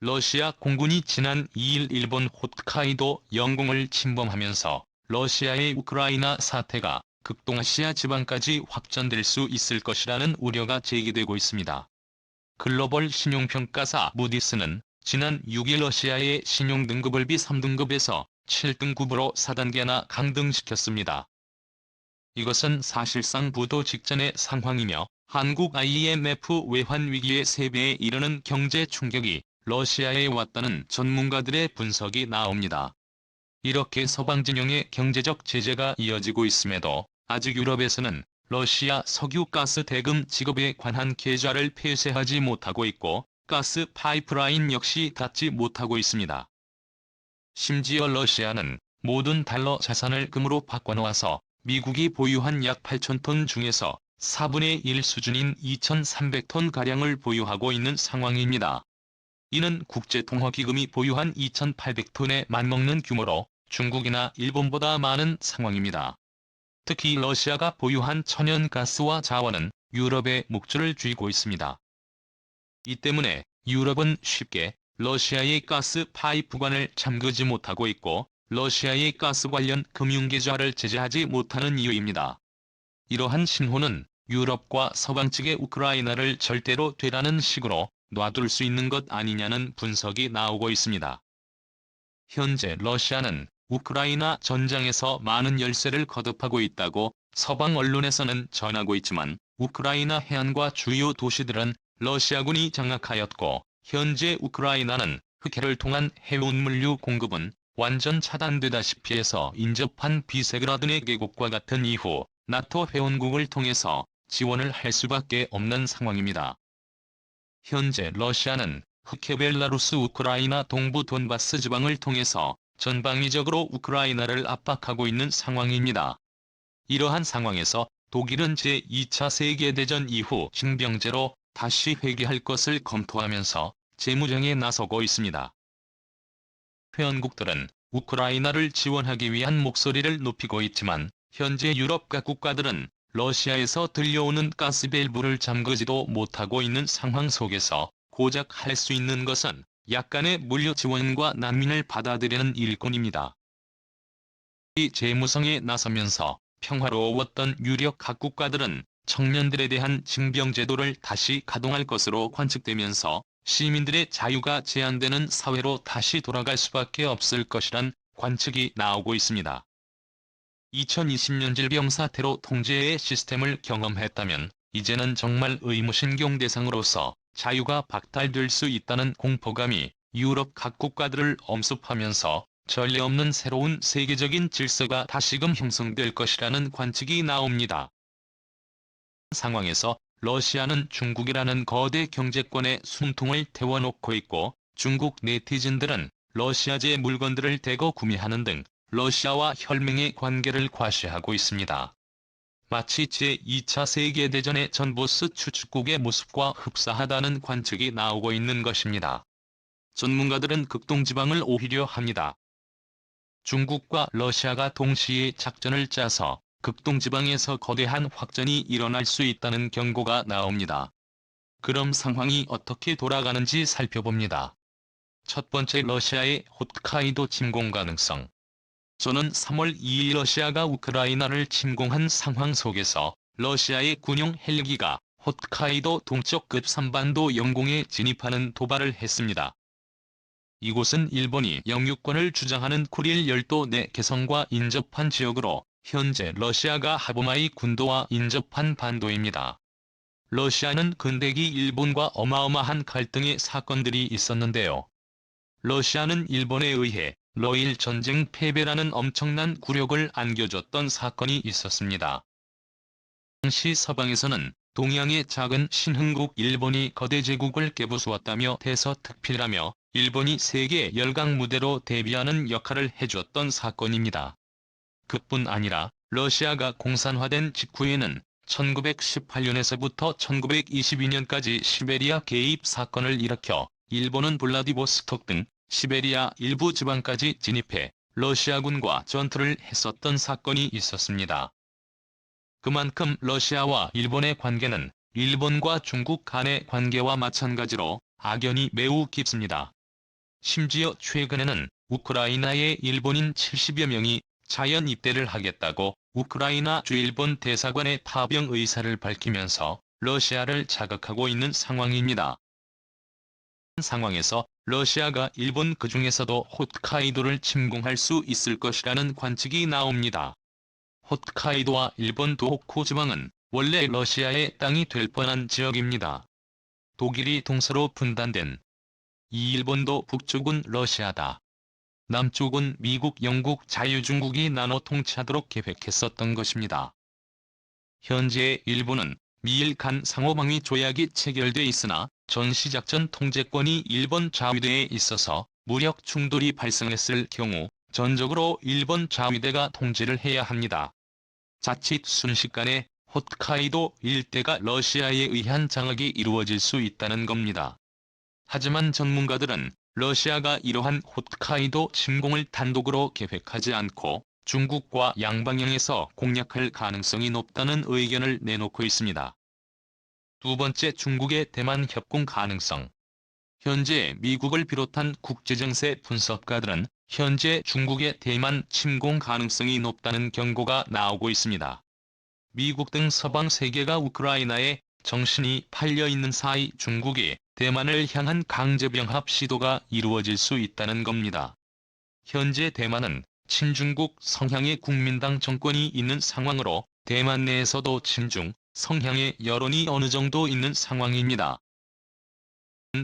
러시아 공군이 지난 2일 일본 홋카이도 영공을 침범하면서 러시아의 우크라이나 사태가 극동아시아 지방까지 확전될 수 있을 것이라는 우려가 제기되고 있습니다. 글로벌 신용평가사 무디스는 지난 6일 러시아의 신용등급을 B3등급에서 7등급으로 4단계나 강등시켰습니다. 이것은 사실상 부도 직전의 상황이며 한국 IMF 외환위기의 3배에 이르는 경제 충격이 러시아에 왔다는 전문가들의 분석이 나옵니다. 이렇게 서방 진영의 경제적 제재가 이어지고 있음에도 아직 유럽에서는 러시아 석유가스 대금 지급에 관한 계좌를 폐쇄하지 못하고 있고 가스 파이프라인 역시 닫지 못하고 있습니다. 심지어 러시아는 모든 달러 자산을 금으로 바꿔놓아서 미국이 보유한 약 8,000톤 중에서 4분의 1 수준인 2,300톤가량을 보유하고 있는 상황입니다. 이는 국제통화기금이 보유한 2,800톤에 맞먹는 규모로 중국이나 일본보다 많은 상황입니다. 특히 러시아가 보유한 천연가스와 자원은 유럽의 목줄을 쥐고 있습니다. 이 때문에 유럽은 쉽게 러시아의 가스 파이프관을 잠그지 못하고 있고 러시아의 가스 관련 금융계좌를 제재하지 못하는 이유입니다. 이러한 신호는 유럽과 서방 측의 우크라이나를 절대로 되라는 식으로 놔둘 수 있는 것 아니냐는 분석이 나오고 있습니다. 현재 러시아는 우크라이나 전장에서 많은 열세를 거듭하고 있다고 서방 언론에서는 전하고 있지만 우크라이나 해안과 주요 도시들은 러시아군이 장악하였고 현재 우크라이나는 흑해를 통한 해운물류 공급은 완전 차단되다시피 해서 인접한 비세그라드 4개국과 같은 이후 나토 회원국을 통해서 지원을 할 수밖에 없는 상황입니다. 현재 러시아는 흑해 벨라루스 우크라이나 동부 돈바스 지방을 통해서 전방위적으로 우크라이나를 압박하고 있는 상황입니다. 이러한 상황에서 독일은 제2차 세계대전 이후 징병제로 다시 회귀할 것을 검토하면서 재무장에 나서고 있습니다. 회원국들은 우크라이나를 지원하기 위한 목소리를 높이고 있지만 현재 유럽 각 국가들은 러시아에서 들려오는 가스 밸브를 잠그지도 못하고 있는 상황 속에서 고작 할 수 있는 것은 약간의 물류 지원과 난민을 받아들이는 일꾼입니다. 이 재무성에 나서면서 평화로웠던 유력 각 국가들은 청년들에 대한 징병제도를 다시 가동할 것으로 관측되면서 시민들의 자유가 제한되는 사회로 다시 돌아갈 수밖에 없을 것이란 관측이 나오고 있습니다. 2020년 질병 사태로 통제의 시스템을 경험했다면 이제는 정말 의무신경 대상으로서 자유가 박탈될 수 있다는 공포감이 유럽 각 국가들을 엄습하면서 전례 없는 새로운 세계적인 질서가 다시금 형성될 것이라는 관측이 나옵니다. 상황에서 러시아는 중국이라는 거대 경제권에 숨통을 태워놓고 있고 중국 네티즌들은 러시아제 물건들을 대거 구매하는 등 러시아와 혈맹의 관계를 과시하고 있습니다. 마치 제2차 세계대전의 전보스 추축국의 모습과 흡사하다는 관측이 나오고 있는 것입니다. 전문가들은 극동지방을 오히려 합니다. 중국과 러시아가 동시에 작전을 짜서 극동지방에서 거대한 확전이 일어날 수 있다는 경고가 나옵니다. 그럼 상황이 어떻게 돌아가는지 살펴봅니다. 첫 번째, 러시아의 홋카이도 침공 가능성. 저는 3월 2일 러시아가 우크라이나를 침공한 상황 속에서 러시아의 군용 헬기가 홋카이도 동쪽 급산반도 영공에 진입하는 도발을 했습니다. 이곳은 일본이 영유권을 주장하는 쿠릴 열도 내 개성과 인접한 지역으로 현재 러시아가 하부마이 군도와 인접한 반도입니다. 러시아는 근대기 일본과 어마어마한 갈등의 사건들이 있었는데요. 러시아는 일본에 의해 러일 전쟁 패배라는 엄청난 굴욕을 안겨줬던 사건이 있었습니다. 당시 서방에서는 동양의 작은 신흥국 일본이 거대 제국을 깨부수었다며 대서특필하며 일본이 세계 열강 무대로 데뷔하는 역할을 해주었던 사건입니다. 그뿐 아니라 러시아가 공산화된 직후에는 1918년에서부터 1922년까지 시베리아 개입 사건을 일으켜 일본은 블라디보스톡 등 시베리아 일부 지방까지 진입해 러시아군과 전투를 했었던 사건이 있었습니다. 그만큼 러시아와 일본의 관계는 일본과 중국 간의 관계와 마찬가지로 악연이 매우 깊습니다. 심지어 최근에는 우크라이나의 일본인 70여 명이 자연 입대를 하겠다고 우크라이나 주 일본 대사관에 파병 의사를 밝히면서 러시아를 자극하고 있는 상황입니다. 상황에서 러시아가 일본 그중에서도 홋카이도를 침공할 수 있을 것이라는 관측이 나옵니다. 홋카이도와 일본 도호쿠 지방은 원래 러시아의 땅이 될 뻔한 지역입니다. 독일이 동서로 분단된 이 일본도 북쪽은 러시아다, 남쪽은 미국, 영국, 자유중국이 나눠 통치하도록 계획했었던 것입니다. 현재 일본은 미일 간 상호방위 조약이 체결돼 있으나 전시작전 통제권이 일본 자위대에 있어서 무력 충돌이 발생했을 경우 전적으로 일본 자위대가 통제를 해야 합니다. 자칫 순식간에 홋카이도 일대가 러시아에 의한 장악이 이루어질 수 있다는 겁니다. 하지만 전문가들은 러시아가 이러한 홋카이도 침공을 단독으로 계획하지 않고 중국과 양방향에서 공략할 가능성이 높다는 의견을 내놓고 있습니다. 두 번째, 중국의 대만 협공 가능성. 현재 미국을 비롯한 국제정세 분석가들은 현재 중국의 대만 침공 가능성이 높다는 경고가 나오고 있습니다. 미국 등 서방 세계가 우크라이나에 정신이 팔려있는 사이 중국이 대만을 향한 강제병합 시도가 이루어질 수 있다는 겁니다. 현재 대만은 친중국 성향의 국민당 정권이 있는 상황으로 대만 내에서도 친중 성향의 여론이 어느 정도 있는 상황입니다.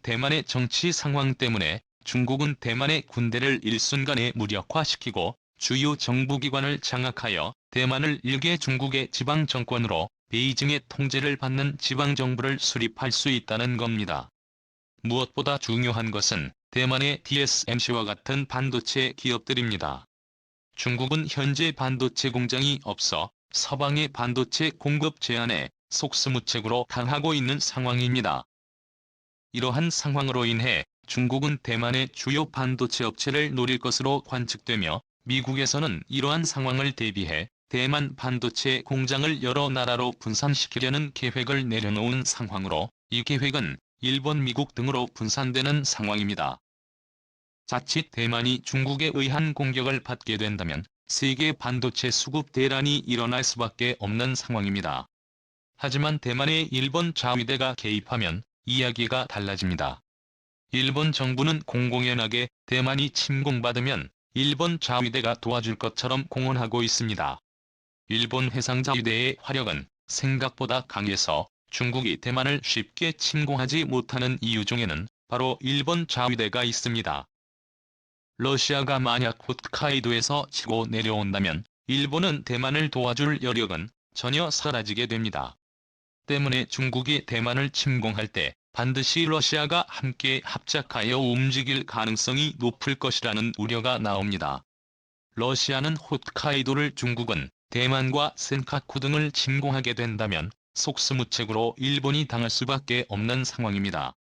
대만의 정치 상황 때문에 중국은 대만의 군대를 일순간에 무력화시키고 주요 정부기관을 장악하여 대만을 일개 중국의 지방정권으로 베이징의 통제를 받는 지방정부를 수립할 수 있다는 겁니다. 무엇보다 중요한 것은 대만의 TSMC와 같은 반도체 기업들입니다. 중국은 현재 반도체 공장이 없어 서방의 반도체 공급 제한에 속수무책으로 당하고 있는 상황입니다. 이러한 상황으로 인해 중국은 대만의 주요 반도체 업체를 노릴 것으로 관측되며 미국에서는 이러한 상황을 대비해 대만 반도체 공장을 여러 나라로 분산시키려는 계획을 내려놓은 상황으로 이 계획은 일본, 미국 등으로 분산되는 상황입니다. 자칫 대만이 중국에 의한 공격을 받게 된다면 세계 반도체 수급 대란이 일어날 수밖에 없는 상황입니다. 하지만 대만의 일본 자위대가 개입하면 이야기가 달라집니다. 일본 정부는 공공연하게 대만이 침공받으면 일본 자위대가 도와줄 것처럼 공언하고 있습니다. 일본 해상자위대의 화력은 생각보다 강해서 중국이 대만을 쉽게 침공하지 못하는 이유 중에는 바로 일본 자위대가 있습니다. 러시아가 만약 홋카이도에서 치고 내려온다면 일본은 대만을 도와줄 여력은 전혀 사라지게 됩니다. 때문에 중국이 대만을 침공할 때 반드시 러시아가 함께 합작하여 움직일 가능성이 높을 것이라는 우려가 나옵니다. 러시아는 홋카이도를, 중국은 대만과 센카쿠 등을 침공하게 된다면 속수무책으로 일본이 당할 수밖에 없는 상황입니다.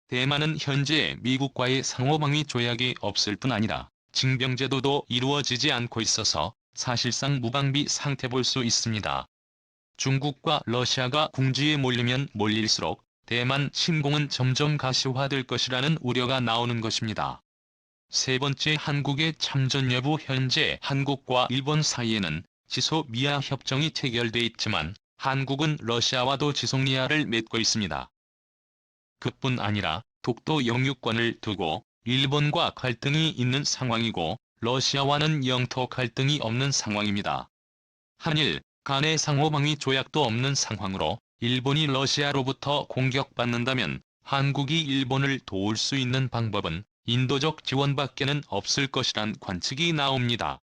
대만은 현재 미국과의 상호방위 조약이 없을 뿐 아니라 징병제도도 이루어지지 않고 있어서 사실상 무방비 상태 볼 수 있습니다. 중국과 러시아가 궁지에 몰리면 몰릴수록 대만 침공은 점점 가시화될 것이라는 우려가 나오는 것입니다. 세 번째, 한국의 참전 여부. 현재 한국과 일본 사이에는 지소미아 협정이 체결돼 있지만 한국은 러시아와도 지소미아를 맺고 있습니다. 그뿐 아니라 독도 영유권을 두고 일본과 갈등이 있는 상황이고 러시아와는 영토 갈등이 없는 상황입니다. 한일 간의 상호방위 조약도 없는 상황으로 일본이 러시아로부터 공격받는다면 한국이 일본을 도울 수 있는 방법은 인도적 지원밖에는 없을 것이란 관측이 나옵니다.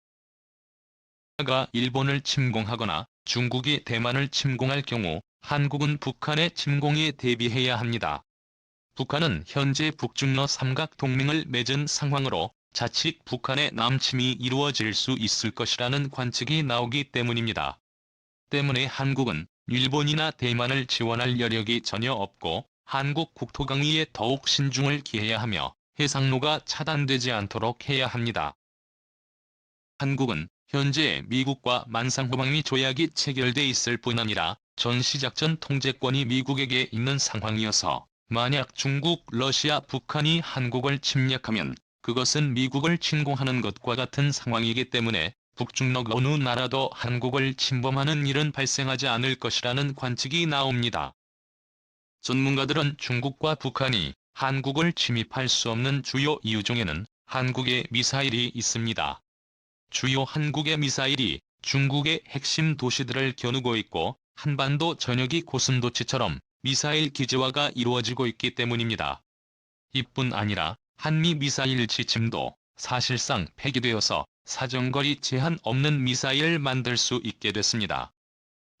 러시아가 일본을 침공하거나 중국이 대만을 침공할 경우 한국은 북한의 침공에 대비해야 합니다. 북한은 현재 북중러 삼각동맹을 맺은 상황으로 자칫 북한의 남침이 이루어질 수 있을 것이라는 관측이 나오기 때문입니다. 때문에 한국은 일본이나 대만을 지원할 여력이 전혀 없고 한국 국토 강의에 더욱 신중을 기해야 하며 해상로가 차단되지 않도록 해야 합니다. 한국은 현재 미국과 만상호방위 조약이 체결돼 있을 뿐 아니라 전시작전 통제권이 미국에게 있는 상황이어서 만약 중국, 러시아, 북한이 한국을 침략하면 그것은 미국을 침공하는 것과 같은 상황이기 때문에 북중러 어느 나라도 한국을 침범하는 일은 발생하지 않을 것이라는 관측이 나옵니다. 전문가들은 중국과 북한이 한국을 침입할 수 없는 주요 이유 중에는 한국의 미사일이 있습니다. 주요 한국의 미사일이 중국의 핵심 도시들을 겨누고 있고 한반도 전역이 고슴도치처럼 미사일 기지화가 이루어지고 있기 때문입니다. 이뿐 아니라 한미 미사일 지침도 사실상 폐기되어서 사정거리 제한 없는 미사일을 만들 수 있게 됐습니다.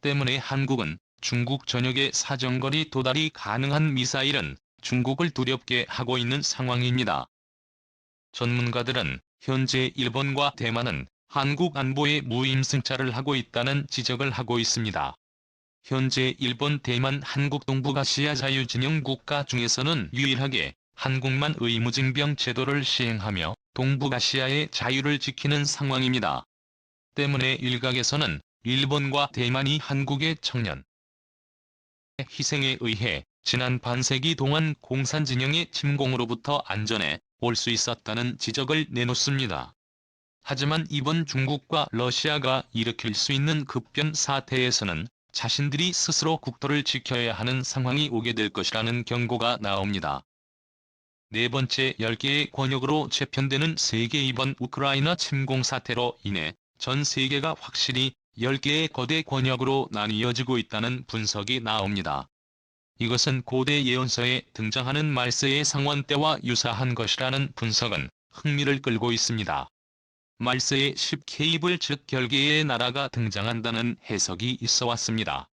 때문에 한국은 중국 전역의 사정거리 도달이 가능한 미사일은 중국을 두렵게 하고 있는 상황입니다. 전문가들은 현재 일본과 대만은 한국 안보에 무임승차를 하고 있다는 지적을 하고 있습니다. 현재 일본, 대만, 한국 동북아시아 자유진영 국가 중에서는 유일하게 한국만 의무징병 제도를 시행하며 동북아시아의 자유를 지키는 상황입니다. 때문에 일각에서는 일본과 대만이 한국의 청년 희생에 의해 지난 반세기 동안 공산진영의 침공으로부터 안전해 올 수 있었다는 지적을 내놓습니다. 하지만 이번 중국과 러시아가 일으킬 수 있는 급변 사태에서는 자신들이 스스로 국토를 지켜야 하는 상황이 오게 될 것이라는 경고가 나옵니다. 네 번째, 10개의 권역으로 재편되는 세계. 이번 우크라이나 침공 사태로 인해 전 세계가 확실히 10개의 거대 권역으로 나뉘어지고 있다는 분석이 나옵니다. 이것은 고대 예언서에 등장하는 말세의 상원 때와 유사한 것이라는 분석은 흥미를 끌고 있습니다. 말세에 10케이블 즉 10개의 나라가 등장한다는 해석이 있어 왔습니다.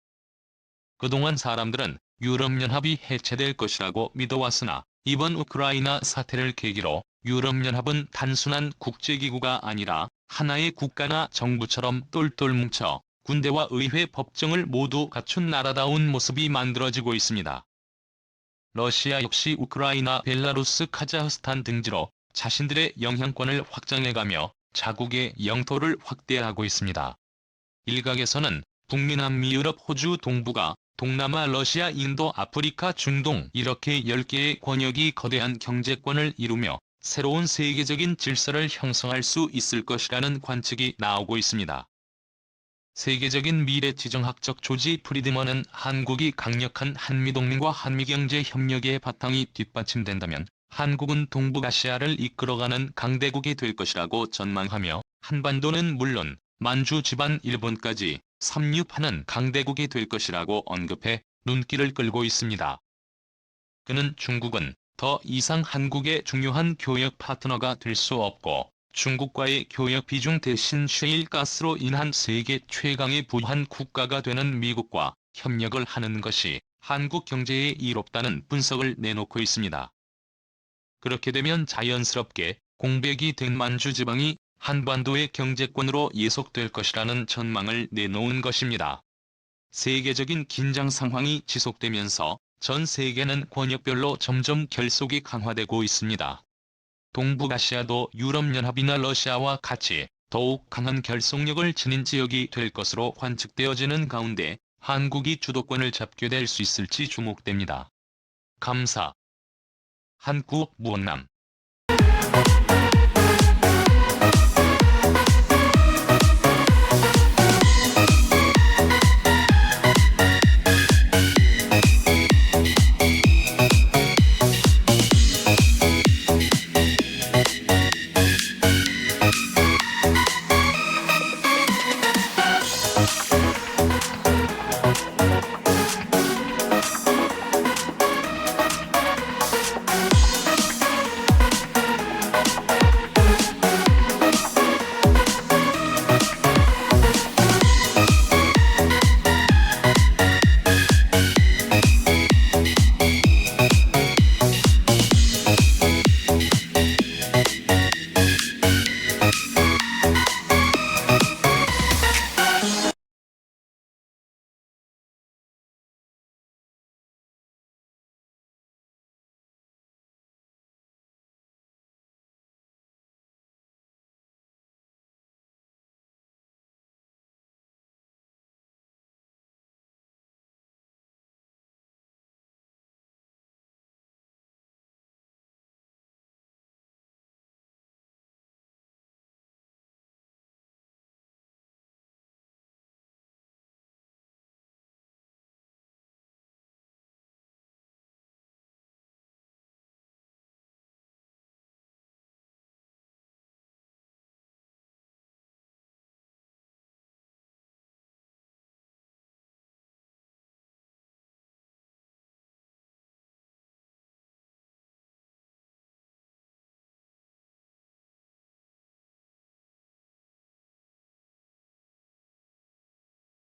그동안 사람들은 유럽연합이 해체될 것이라고 믿어왔으나 이번 우크라이나 사태를 계기로 유럽연합은 단순한 국제기구가 아니라 하나의 국가나 정부처럼 똘똘 뭉쳐 군대와 의회, 법정을 모두 갖춘 나라다운 모습이 만들어지고 있습니다. 러시아 역시 우크라이나, 벨라루스, 카자흐스탄 등지로 자신들의 영향권을 확장해가며 자국의 영토를 확대하고 있습니다. 일각에서는 북미, 남미, 유럽, 호주, 동북아, 동남아, 러시아, 인도, 아프리카, 중동 이렇게 10개의 권역이 거대한 경제권을 이루며 새로운 세계적인 질서를 형성할 수 있을 것이라는 관측이 나오고 있습니다. 세계적인 미래지정학적 조지 프리드먼은 한국이 강력한 한미동맹과 한미경제협력의 바탕이 뒷받침된다면 한국은 동북아시아를 이끌어가는 강대국이 될 것이라고 전망하며 한반도는 물론 만주 지반 일본까지 삼육하는 강대국이 될 것이라고 언급해 눈길을 끌고 있습니다. 그는 중국은 더 이상 한국의 중요한 교역 파트너가 될 수 없고 중국과의 교역 비중 대신 셰일가스로 인한 세계 최강의 부유한 국가가 되는 미국과 협력을 하는 것이 한국 경제에 이롭다는 분석을 내놓고 있습니다. 그렇게 되면 자연스럽게 공백이 된 만주 지방이 한반도의 경제권으로 예속될 것이라는 전망을 내놓은 것입니다. 세계적인 긴장 상황이 지속되면서 전 세계는 권역별로 점점 결속이 강화되고 있습니다. 동북아시아도 유럽연합이나 러시아와 같이 더욱 강한 결속력을 지닌 지역이 될 것으로 관측되어지는 가운데 한국이 주도권을 잡게 될 수 있을지 주목됩니다. 감사. 한국무원남